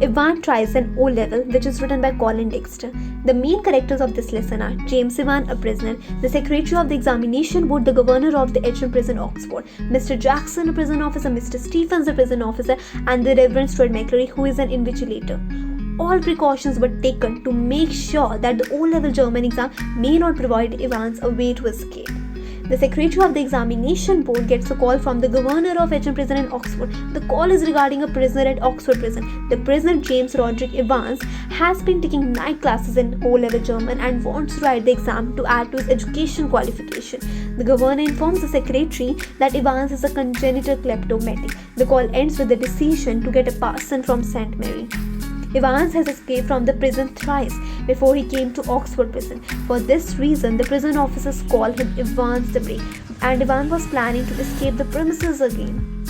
Ivan tries an O-level, which is written by Colin Dexter. The main characters of this lesson are James Ivan, a prisoner, the secretary of the examination board, the governor of the HM prison Oxford, Mr. Jackson, a prison officer, Mr. Stephens, a prison officer, and the Reverend Stuart McCreary, who is an invigilator. All precautions were taken to make sure that the O-level German exam may not provide Evans a way to escape. The secretary of the examination board gets a call from the governor of HM prison in Oxford. The call is regarding a prisoner at Oxford prison. The prisoner James Roderick Evans has been taking night classes in O-level German and wants to write the exam to add to his education qualification. The governor informs the secretary that Evans is a congenital kleptomatic. The call ends with the decision to get a parson from St. Mary. Evans has escaped from the prison thrice before he came to Oxford prison. For this reason, the prison officers call him Evans the Brave, and Evans was planning to escape the premises again.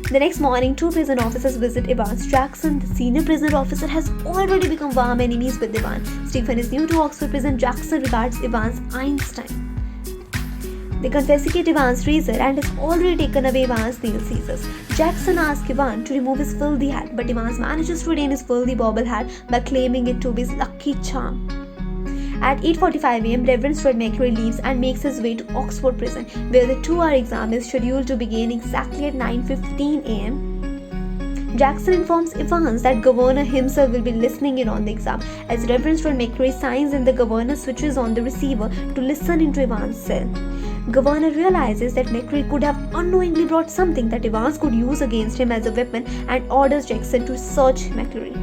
The next morning, two prison officers visit Evans. Jackson, the senior prison officer, has already become warm enemies with Evans. Stephen is new to Oxford prison. Jackson regards Evans Einstein. They confiscate Evans' razor and has already taken away Evans' nail scissors. Jackson asks Evan to remove his filthy hat, but Evans manages to retain his filthy bobble hat by claiming it to be his lucky charm. At 8:45 am, Reverend Stuart McCreary leaves and makes his way to Oxford prison, where the 2-hour exam is scheduled to begin exactly at 9:15 am. Jackson informs Evans that governor himself will be listening in on the exam. As Reverend Stuart McCreary signs in, the governor switches on the receiver to listen into Evans' cell. Governor realizes that McCreary could have unknowingly brought something that Evans could use against him as a weapon and orders Jackson to search McCreary.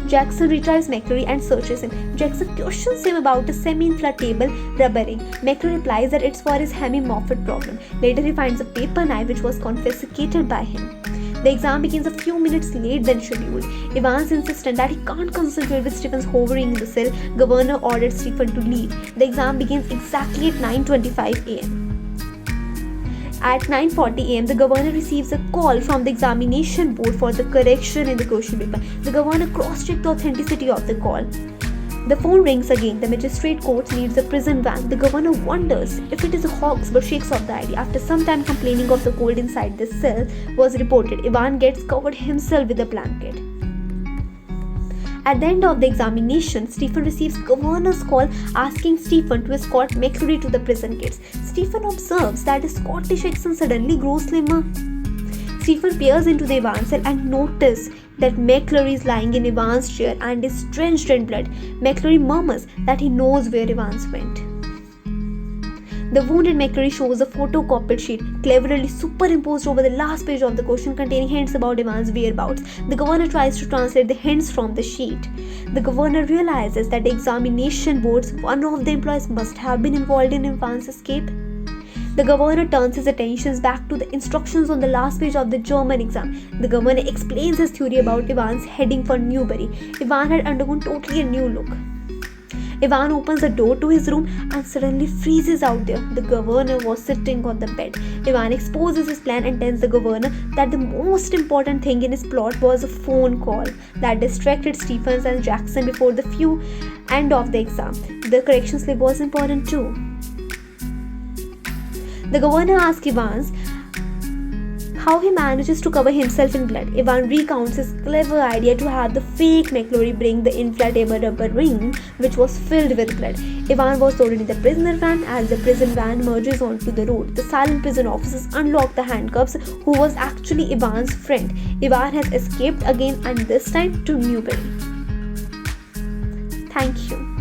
Jackson retrieves McCreary and searches him. Jackson questions him about a semi-inflatable rubber ring. McCreary replies that it's for his Hemi-Moffat problem. Later he finds a paper knife which was confiscated by him. The exam begins a few minutes late than scheduled. Evans insisted that he can't concentrate with Stephen hovering in the cell. Governor ordered Stephen to leave. The exam begins exactly at 9:25 am. At 9:40 am, the governor receives a call from the examination board for the correction in the question paper. The governor cross-checked the authenticity of the call. The phone rings again. The magistrate court needs a prison van. The governor wonders if it is a hoax but shakes off the idea. After some time, complaining of the cold inside the cell was reported. Ivan gets covered himself with a blanket. At the end of the examination, Stephen receives governor's call asking Stephen to escort McCreary to the prison gates. Stephen observes that his Scottish accent suddenly grows slimmer. Stephen peers into the Evans cell and notices that McCreary is lying in Evans' chair and is drenched in blood. McCreary murmurs that he knows where Evans went. The wounded McCreary shows a photocopied sheet cleverly superimposed over the last page of the question containing hints about Evans' whereabouts. The governor tries to translate the hints from the sheet. The governor realizes that the examination board's one of the employees must have been involved in Evans' escape. The governor turns his attentions back to the instructions on the last page of the German exam. The governor explains his theory about Evans heading for Newbury. Ivan had undergone totally a new look. Ivan opens the door to his room and suddenly freezes out there. The governor was sitting on the bed. Ivan exposes his plan and tells the governor that the most important thing in his plot was a phone call that distracted Stephens and Jackson before the end of the exam. The correction slip was important too. The governor asks Evans how he manages to cover himself in blood. Ivan recounts his clever idea to have the fake McCreary bring the inflatable rubber ring which was filled with blood. Ivan was loaded in the prisoner van. As the prison van merges onto the road, the silent prison officers unlock the handcuffs, who was actually Ivan's friend. Ivan has escaped again, and this time to Newbury. Thank you.